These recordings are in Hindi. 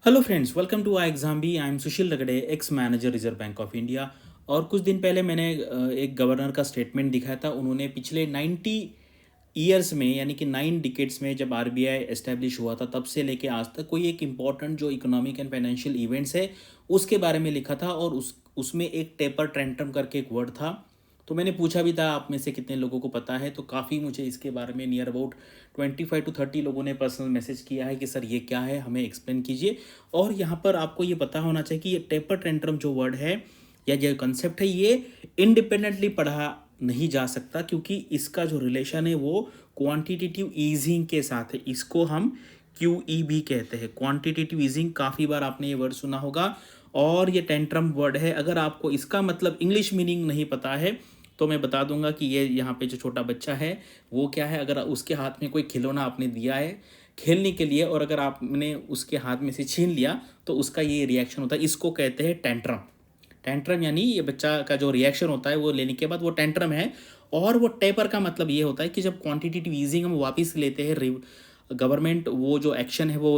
Hello friends, welcome to I exam B. I am Sushil Ragade, ex manager Reserve Bank of India. और कुछ दिन पहले मैंने एक गवर्नर का स्टेटमेंट दिखाया था। उन्होंने पिछले 90 ईयर्स में, यानी कि 9 डिकेड्स में, जब आरबीआई एस्टेब्लिश हुआ था तब से लेके आज तक कोई एक इम्पॉर्टेंट जो इकोनॉमिक एंड फाइनेंशियल इवेंट्स है उसके बारे में लिखा था। और उसमें एक टेपर टेंट्रम करके एक वर्ड था। तो मैंने पूछा भी था आप में से कितने लोगों को पता है। तो काफ़ी मुझे इसके बारे में नियर अबाउट 25 to 30 लोगों ने पर्सनल मैसेज किया है कि सर ये क्या है, हमें एक्सप्लेन कीजिए। और यहाँ पर आपको ये पता होना चाहिए कि ये टेपर टेंट्रम जो वर्ड है या जो कंसेप्ट है, ये इंडिपेंडेंटली पढ़ा नहीं जा सकता, क्योंकि इसका जो रिलेशन है वो क्वांटिटेटिव ईजिंग के साथ है। इसको हम क्यू भी कहते हैं, क्वांटिटेटिव ईजिंग। काफ़ी बार आपने ये वर्ड सुना होगा। और ये टेंट्रम वर्ड है। अगर आपको इसका मतलब इंग्लिश मीनिंग नहीं पता है तो मैं बता दूंगा कि ये यहाँ पे जो छोटा बच्चा है वो क्या है। अगर उसके हाथ में कोई खिलौना आपने दिया है खेलने के लिए और अगर आपने उसके हाथ में से छीन लिया तो उसका ये रिएक्शन होता है। इसको कहते हैं टेंट्रम। टेंट्रम यानी ये बच्चा का जो रिएक्शन होता है वो लेने के बाद वो टेंट्रम है। और वो टेपर का मतलब ये होता है कि जब क्वांटिटेटिव ईजिंग हम वापस लेते हैं, गवर्नमेंट वो जो एक्शन है वो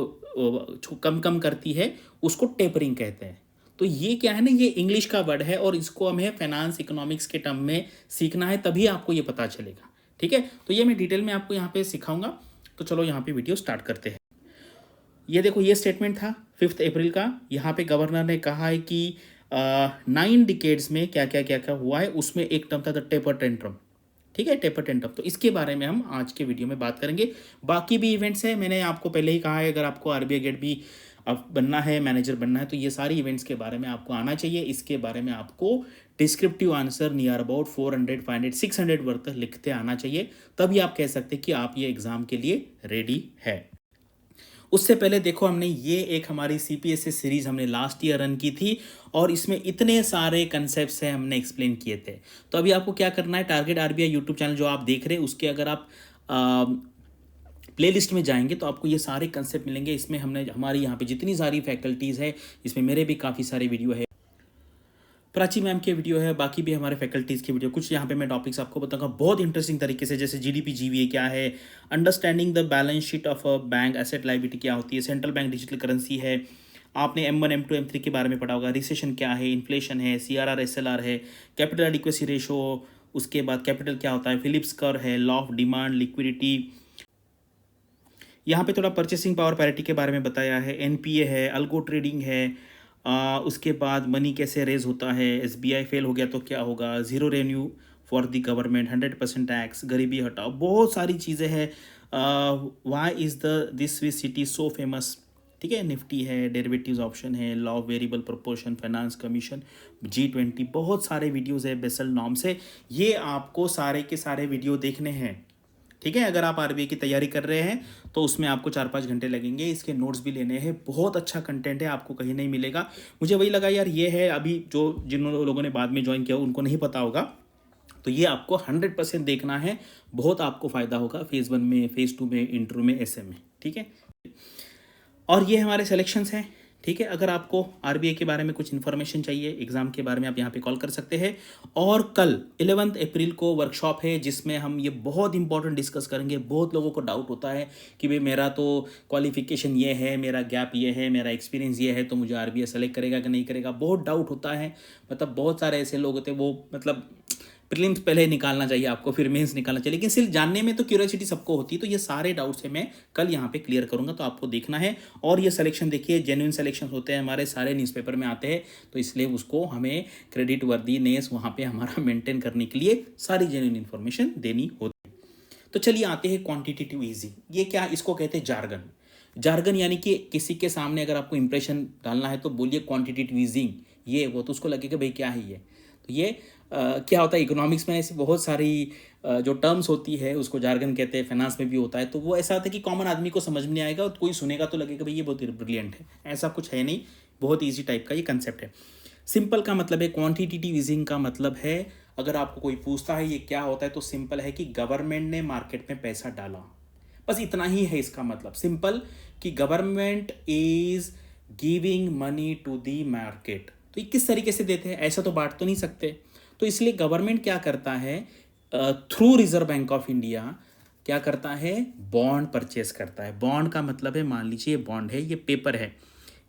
कम कम करती है, उसको टेपरिंग कहते हैं। तो ये क्या है ना, ये इंग्लिश का वर्ड है और इसको हमें फाइनेंस इकोनॉमिक्स के टर्म में सीखना है, तभी आपको ये पता चलेगा। ठीक है, तो ये मैं डिटेल में आपको यहाँ पे सिखाऊंगा। तो चलो यहाँ पे वीडियो स्टार्ट करते हैं। ये देखो, ये स्टेटमेंट था 5 अप्रैल का। यहाँ पे गवर्नर ने कहा है कि 9 डिकेड्स में क्या क्या हुआ है। उसमें एक टर्म था द टेपर टेंट्रम। ठीक है, टेपर टेंट्रम। तो इसके बारे में हम आज के वीडियो में बात करेंगे। बाकी भी इवेंट्स है, मैंने आपको पहले ही कहा है, अगर आपको आरबीआई गेट भी अब बनना है, मैनेजर बनना है, तो ये सारी इवेंट्स के बारे में आपको आना चाहिए। इसके बारे में आपको descriptive answer near about 400 500 600 word तक लिखते आना चाहिए। तभी आप कह सकते हैं कि आप ये एग्जाम के लिए रेडी है। उससे पहले देखो, हमने ये एक हमारी सीपीएससी सीरीज हमने लास्ट ईयर रन की थी और इसमें इतने सारे कंसेप्ट्स हैं, हमने एक्सप्लेन किए थे। तो अभी आपको क्या करना है, टारगेट आरबीआई यूट्यूब चैनल जो आप देख रहे हैं उसके अगर आप प्लेलिस्ट में जाएंगे तो आपको ये सारे कंसेप्ट मिलेंगे। इसमें हमने हमारी यहाँ पे जितनी सारी फैकल्टीज़ है, इसमें मेरे भी काफ़ी सारे वीडियो है, प्राची मैम के वीडियो है, बाकी भी हमारे फैकल्टीज़ के वीडियो। कुछ यहाँ पे मैं टॉपिक्स आपको बताऊंगा बहुत इंटरेस्टिंग तरीके से, जैसे जीडीपी जीवीए क्या है, understanding the balance sheet of a bank, asset liability क्या होती है, सेंट्रल बैंक डिजिटल करेंसी है, आपने M1 M2 M3 के बारे में पढ़ा होगा, रिसेशन क्या है, इन्फ्लेशन है, CRR SLR है, कैपिटल एडिक्वेसी रेशो, उसके बाद कैपिटल क्या होता है, फिलिप्स कर्व है, लॉ ऑफ डिमांड, लिक्विडिटी। यहाँ पे थोड़ा परचेसिंग पावर पैरिटी के बारे में बताया है, एनपीए है, अल्गो ट्रेडिंग है। उसके बाद मनी कैसे रेज होता है, एसबीआई फेल हो गया तो क्या होगा, zero revenue for the government, 100% tax, गरीबी हटाओ, बहुत सारी चीज़ें हैं। Why is the this Swiss city so famous. ठीक है, निफ्टी है, डेरिवेटिव्स ऑप्शन है, law of variable proportion, finance commission, G20, बहुत सारे वीडियोज़ है, बेसल नॉर्म्स है। ये आपको सारे के सारे वीडियो देखने हैं। ठीक है, अगर आप आरबीआई की तैयारी कर रहे हैं तो उसमें आपको 4-5 घंटे लगेंगे। इसके नोट्स भी लेने हैं, बहुत अच्छा कंटेंट है, आपको कहीं नहीं मिलेगा। मुझे वही लगा यार, ये है अभी जो जिन लोगों ने बाद में ज्वाइन किया उनको नहीं पता होगा, तो ये आपको 100% देखना है। बहुत आपको फ़ायदा होगा फेज़ 1 में, फेज़ 2 में, इंटरव्यू में, ऐसे में। ठीक है, और ये हमारे सिलेक्शंस हैं। ठीक है, अगर आपको आरबीआई के बारे में कुछ इन्फॉर्मेशन चाहिए, एग्जाम के बारे में, आप यहाँ पे कॉल कर सकते हैं। और कल 11 अप्रैल को वर्कशॉप है जिसमें हम ये बहुत इंपॉर्टेंट डिस्कस करेंगे। बहुत लोगों को डाउट होता है कि भाई मेरा तो क्वालिफिकेशन ये है, मेरा गैप ये है, मेरा एक्सपीरियंस ये है, तो मुझे आरबीआई सेलेक्ट करेगा कि नहीं करेगा, बहुत डाउट होता है। मतलब बहुत सारे ऐसे लोग होते हैं, वो मतलब प्रीलिम्स पहले निकालना चाहिए आपको, फिर मेंस निकालना चाहिए, लेकिन सिर्फ जानने में तो क्यूरियोसिटी सबको होती है। तो ये सारे डाउट्स है मैं कल यहाँ पे क्लियर करूँगा, तो आपको देखना है। और ये सिलेक्शन देखिए, जेन्युइन सिलेक्शन होते हैं हमारे, सारे न्यूज़पेपर में आते हैं, तो इसलिए उसको हमें क्रेडिट वर्दीनेस वहाँ पे हमारा मेंटेन करने के लिए सारी जेन्युइन इन्फॉर्मेशन देनी होती है। तो चलिए आते हैं क्वांटिटेटिव ईजिंग। ये क्या, इसको कहते हैं जार्गन। जार्गन यानी कि किसी के सामने अगर आपको इंप्रेशन डालना है तो बोलिए क्वांटिटेटिव ईजिंग ये वो, तो उसको लगेगा भाई क्या है ये। तो ये क्या होता है, इकोनॉमिक्स में ऐसी बहुत सारी जो टर्म्स होती है उसको जार्गन कहते हैं, फाइनेंस में भी होता है। तो वो ऐसा होता है कि कॉमन आदमी को समझ में नहीं आएगा, और कोई सुनेगा तो लगेगा भाई ये बहुत ब्रिलियंट है। ऐसा कुछ है नहीं, बहुत ईजी टाइप का ये कंसेप्ट है। सिंपल का मतलब है, क्वांटिटेटिव ईजिंग का मतलब है, अगर आपको कोई पूछता है ये क्या होता है तो सिंपल है कि गवर्नमेंट ने मार्केट में पैसा डाला, बस इतना ही है इसका मतलब। सिंपल कि government is giving money to the market. तो ये किस तरीके से देते हैं, ऐसा तो बांट तो नहीं सकते। तो इसलिए गवर्नमेंट क्या करता है, through reserve Bank of India क्या करता है, बॉन्ड परचेस करता है। बॉन्ड का मतलब है, मान लीजिए बॉन्ड है, ये पेपर है,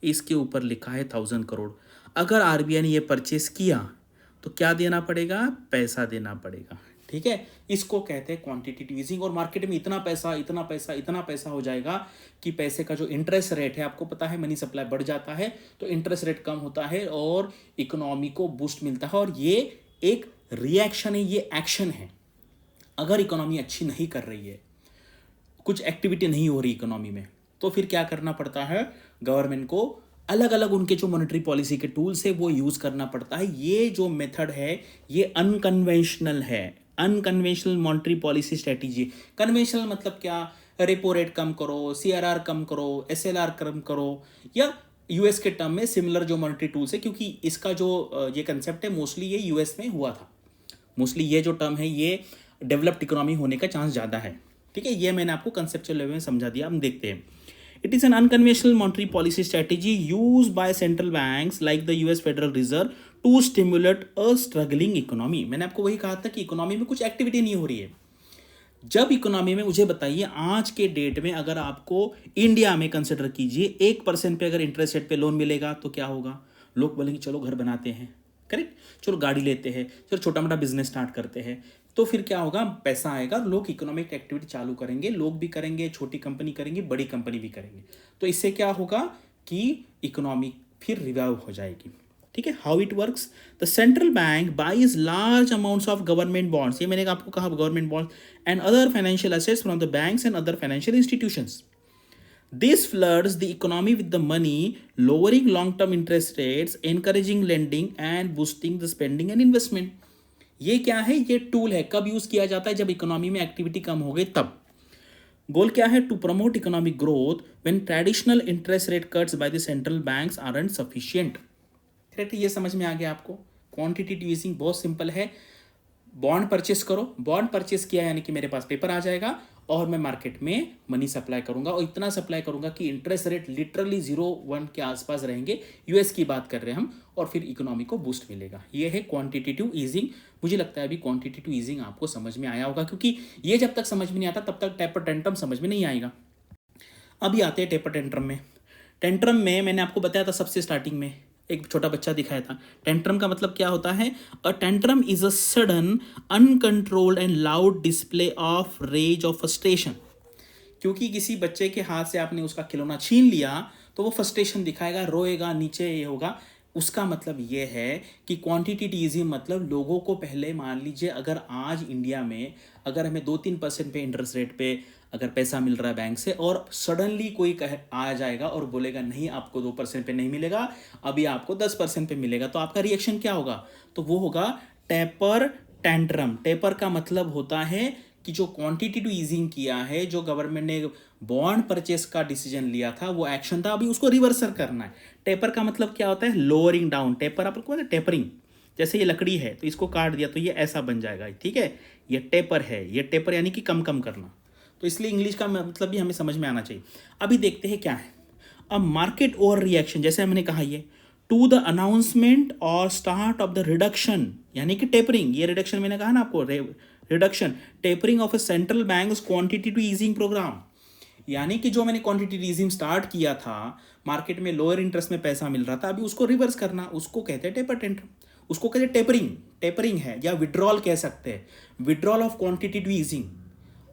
इसके ऊपर लिखा है 1000 करोड़। अगर आरबीआई ने ये परचेस किया तो क्या देना पड़ेगा, पैसा देना पड़ेगा। ठीक है, इसको कहते हैं क्वांटिटेटिव ईजिंग। और मार्केट में इतना पैसा इतना पैसा इतना पैसा हो जाएगा कि पैसे का जो इंटरेस्ट रेट है, आपको पता है मनी सप्लाई बढ़ जाता है तो इंटरेस्ट रेट कम होता है और इकोनॉमी को बूस्ट मिलता है। और ये एक रिएक्शन है, ये एक्शन है। अगर इकोनॉमी अच्छी नहीं कर रही है, कुछ एक्टिविटी नहीं हो रही इकोनॉमी में, तो फिर क्या करना पड़ता है, गवर्नमेंट को अलग अलग उनके जो मॉनेटरी पॉलिसी के टूल्स है वो यूज करना पड़ता है। ये जो मेथड है ये अनकन्वेंशनल है, unconventional monetary policy strategy. Conventional मतलब क्या, रेपो रेट कम करो, सीआरआर कम करो, एसएलआर कम करो, या यूएस के टर्म में सिमिलर जो मॉनेटरी टूल्स है, क्योंकि इसका जो ये कंसेप्ट है मोस्टली ये यूएस में हुआ था। मोस्टली ये जो टर्म है ये डेवलप्ड इकोनॉमी होने का चांस ज़्यादा है। ठीक है, ये मैंने आपको कंसेप्चुअल लेवल में समझा दिया। हम देखते हैं, it is an unconventional monetary policy strategy use by central banks like the US Federal Reserve to stimulate a struggling economy. मैंने आपको वही कहा था कि इकोनॉमी में कुछ एक्टिविटी नहीं हो रही है। जब इकोनॉमी में, मुझे बताइए आज के डेट में अगर आपको इंडिया में कंसिडर कीजिए 1% पे अगर इंटरेस्ट रेट पे लोन मिलेगा तो क्या होगा, लोग बोलेंगे चलो घर बनाते हैं, करेक्ट, चलो गाड़ी लेते हैं, चलो छोटा मोटा बिजनेस स्टार्ट करते हैं। तो फिर क्या होगा, पैसा आएगा, लोग इकोनॉमिक एक्टिविटी चालू करेंगे, लोग भी करेंगे, छोटी कंपनी करेंगे, बड़ी कंपनी भी करेंगे। तो इससे क्या होगा कि इकोनॉमी फिर रिवाइव हो जाएगी। ठीक है, how it works, the central bank buys large amounts of government bonds, ये मैंने आपको कहा government bonds and other financial assets from the banks and other financial institutions. This floods the economy with the money, lowering long-term interest rates, encouraging lending and boosting the spending and investment. ये क्या है, ये टूल है। कब यूज किया जाता है, जब इकोनॉमी में एक्टिविटी कम हो गई तब। गोल क्या है, to promote economic growth when traditional interest rate cuts by the central banks aren't sufficient. Correct, ये समझ में आ गया आपको। क्वांटिटेटिव ईजिंग बहुत सिंपल है, बॉन्ड परचेस करो, बॉन्ड परचेस किया यानी कि मेरे पास पेपर आ जाएगा और मैं मार्केट में मनी सप्लाई करूंगा, और इतना सप्लाई करूंगा कि इंटरेस्ट रेट लिटरली 0.1 के आसपास रहेंगे, यूएस की बात कर रहे हैं हम, और फिर इकोनॉमी को बूस्ट मिलेगा। ये है क्वांटिटेटिव ईजिंग। मुझे लगता है अभी क्वांटिटेटिव ईजिंग आपको समझ में आया होगा, क्योंकि ये जब तक समझ में नहीं आता तब तक टेपर टेंट्रम समझ में नहीं आएगा। अभी आते हैं टेपर टेंट्रम में। टेंट्रम में मैंने आपको बताया था सबसे स्टार्टिंग में एक छोटा बच्चा दिखाया था। टेंट्रम का मतलब क्या होता है, a tantrum is a sudden uncontrolled and loud display of rage of frustration. क्योंकि किसी बच्चे के हाथ से आपने उसका खिलौना छीन लिया तो वो फ्रस्ट्रेशन दिखाएगा, रोएगा, नीचे ये होगा। उसका मतलब ये है कि क्वांटिटेटिव ईजिंग मतलब लोगों को पहले, मान लीजिए अगर आज इंडिया में अगर हमें 2-3% पे इंटरेस्ट रेट पे अगर पैसा मिल रहा है बैंक से, और सडनली कोई आ जाएगा और बोलेगा नहीं आपको 2% पे नहीं मिलेगा, अभी आपको 10% पे मिलेगा, तो आपका रिएक्शन क्या होगा, तो वो होगा टेपर टेंट्रम। टेपर का मतलब होता है कि जो क्वांटिटेटिव ईजिंग किया है, जो गवर्नमेंट ने बॉन्ड परचेस का डिसीजन लिया था, वो एक्शन था, अभी उसको रिवर्सल करना है। टेपर का मतलब क्या होता है, लोअरिंग डाउन। टेपर आपको पता है, टेपरिंग, जैसे ये लकड़ी है तो इसको काट दिया तो ये ऐसा बन जाएगा। ठीक है, ये टेपर है, ये टेपर यानी कि कम कम करना। तो इसलिए इंग्लिश का मतलब भी हमें समझ में आना चाहिए। अभी देखते हैं क्या है। अब मार्केट ओवर रिएक्शन, जैसे हमने कहा ये टू द अनाउंसमेंट और स्टार्ट ऑफ द रिडक्शन यानी कि टेपरिंग, ये रिडक्शन मैंने कहा ना आपको, reduction tapering of a central bank quantitative easing program, यानी कि जो मैंने क्वांटिटेटिव ईजिंग स्टार्ट किया था, मार्केट में लोअर इंटरेस्ट में पैसा मिल रहा था, अभी उसको रिवर्स करना, उसको कहते हैं टेपर टेंट्रम, उसको कहते हैं टेपरिंग। टेपरिंग है, या विड्रॉल कह सकते हैं, विड्रॉल ऑफ क्वांटिटेटिव ईजिंग।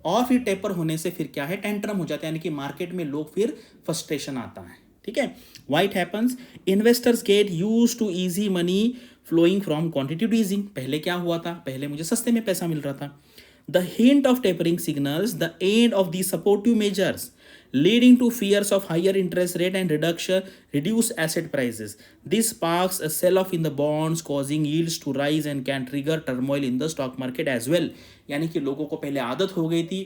और फिर टेपर होने से फिर क्या है, टेंट्रम हो जाता है, यानी कि मार्केट में लोग फिर फ्रस्ट्रेशन आता है। ठीक है, what happens, investors get used to easy money flowing from quantitative easing. पहले क्या हुआ था, पहले मुझे सस्ते में पैसा मिल रहा था। The hint of tapering signals the end of the supportive measures leading to fears of higher interest rate and reduce asset prices. This sparks a sell-off in the bonds, causing yields to rise and can trigger turmoil in the stock market as well. यानी कि लोगों को पहले आदत हो गई थी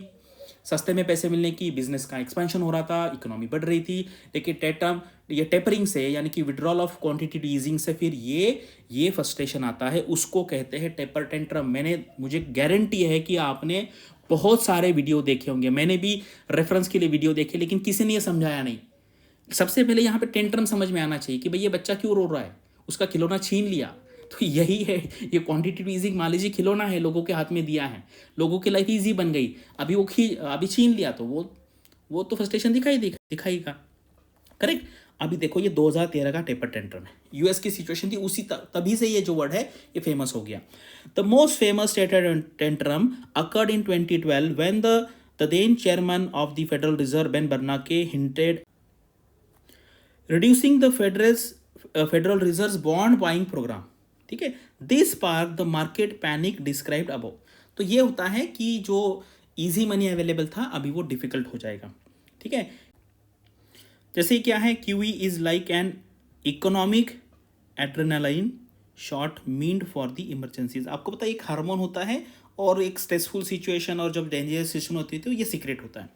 सस्ते में पैसे मिलने की, बिजनेस का एक्सपेंशन हो रहा था, इकोनॉमी बढ़ रही थी, लेकिन ये टेपरिंग से यानी कि विड्रॉल ऑफ क्वांटिटेटिव ईजिंग से फिर ये फ्रस्ट्रेशन आता है, उसको कहते हैं टेपर टेंट्रम। मुझे गारंटी है कि आपने बहुत सारे वीडियो देखे होंगे, मैंने भी रेफरेंस के लिए वीडियो देखे, लेकिन किसी ने ये समझाया नहीं। सबसे पहले यहाँ पे टेंट्रम समझ में आना चाहिए कि भाई ये बच्चा क्यों रो रहा है, उसका खिलौना छीन लिया, तो यही है ये क्वांटिटेटिव ईजिंग। मान लीजिए खिलौना है, लोगों के हाथ में दिया है, लोगों की लाइफ ईजी बन गई, अभी छीन लिया तो वो तो फ्रस्ट्रेशन दिखाएगा। करेक्ट। अभी देखो ये 2013 का टेपर टेंट्रम है, यूएस की सिचुएशन थी, उसी तभी से ये जो वर्ड है ये फेमस हो गया। The most famous taper tantrum occurred in 2012 when the then chairman of the Federal Reserve Ben Bernanke hinted reducing the Federal Reserve bond buying program. ठीक है, this spark the market panic described above. तो ये होता है कि जो इजी मनी अवेलेबल था अभी वो डिफिकल्ट हो जाएगा। ठीक है, जैसे क्या है, QE is like an economic adrenaline shot meant for the emergencies. आपको पता है एक हार्मोन होता है और एक स्ट्रेसफुल सिचुएशन और जब डेंजरस सिचुएशन होती है तो ये सीक्रेट होता है।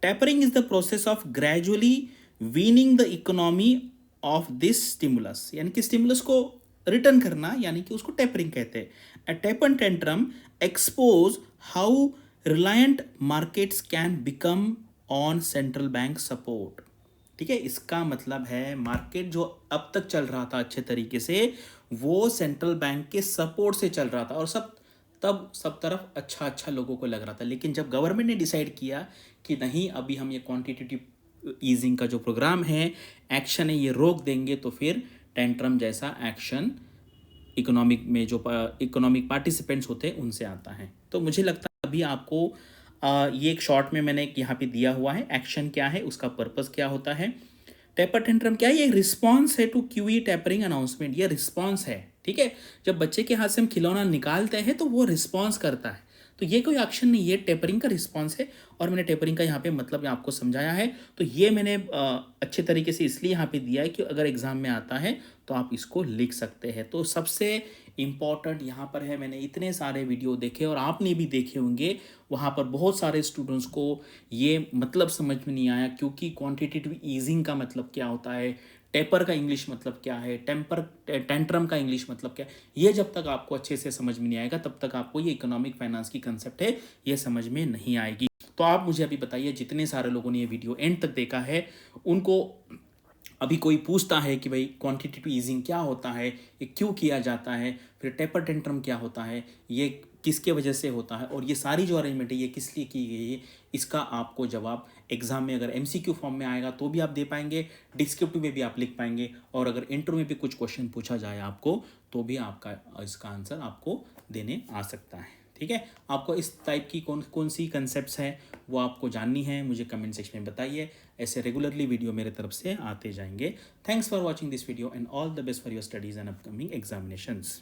Tapering is the process of gradually weaning the economy of this stimulus, यानी कि स्टिमुलस को रिटर्न करना, यानी कि उसको टेपरिंग कहते हैं। A taper tantrum expose how reliant markets can become on central bank support. ठीक है, इसका मतलब है मार्केट जो अब तक चल रहा था अच्छे तरीके से वो सेंट्रल बैंक के सपोर्ट से चल रहा था और सब तरफ अच्छा अच्छा लोगों को लग रहा था। लेकिन जब गवर्नमेंट ने डिसाइड किया कि नहीं अभी हम ये क्वांटिटेटिव ईजिंग का जो प्रोग्राम है, एक्शन है, ये रोक देंगे, तो फिर टेंट्रम जैसा एक्शन इकोनॉमिक में जो इकोनॉमिक पार्टिसिपेंट्स होते हैं उनसे आता है। तो मुझे लगता है अभी आपको ये एक शॉर्ट में मैंने यहाँ पे दिया हुआ है, एक्शन क्या है, उसका पर्पस क्या होता है, टेपर टेंट्रम क्या है, ये रिस्पॉन्स है टू QE टेपरिंग अनाउंसमेंट, ये रिस्पॉन्स है। ठीक है, जब बच्चे के हाथ से हम खिलौना निकालते हैं तो वो रिस्पॉन्स करता है, तो ये कोई एक्शन नहीं, ये टेपरिंग का रिस्पॉन्स है। और मैंने टेपरिंग का यहाँ पे मतलब आपको समझाया है, तो ये मैंने अच्छे तरीके से इसलिए यहाँ पे दिया है कि अगर एग्जाम में आता है तो आप इसको लिख सकते हैं। तो सबसे इम्पॉर्टेंट यहाँ पर है, मैंने इतने सारे वीडियो देखे और आपने भी देखे होंगे, वहाँ पर बहुत सारे स्टूडेंट्स को ये मतलब समझ में नहीं आया, क्योंकि क्वांटिटेटिव ईजिंग का मतलब क्या होता है, टेपर का इंग्लिश मतलब क्या है, टेंट्रम का इंग्लिश मतलब क्या है, ये जब तक आपको अच्छे से समझ में नहीं आएगा तब तक आपको ये इकोनॉमिक फाइनेंस की कंसेप्ट है ये समझ में नहीं आएगी। तो आप मुझे अभी बताइए, जितने सारे लोगों ने ये वीडियो एंड तक देखा है उनको अभी कोई पूछता है कि भाई क्वांटिटेटिव ईजिंग क्या होता है, ये क्यों किया जाता है, फिर टेपर टेंट्रम क्या होता है, ये किसके वजह से होता है, और ये सारी जो अरेंजमेंट है ये किस लिए की गई है, इसका आपको जवाब एग्जाम में अगर MCQ फॉर्म में आएगा तो भी आप दे पाएंगे, डिस्क्रिप्टिव में भी आप लिख पाएंगे, और अगर इंटरव्यू में भी कुछ क्वेश्चन पूछा जाए आपको तो भी आपका इसका आंसर आपको देने आ सकता है। ठीक है, आपको इस टाइप की कौन कौन सी कंसेप्ट्स हैं वो आपको जाननी है, मुझे कमेंट सेक्शन में बताइए। ऐसे रेगुलरली वीडियो मेरे तरफ से आते जाएंगे। Thanks for watching this video and all the best for your studies and upcoming examinations.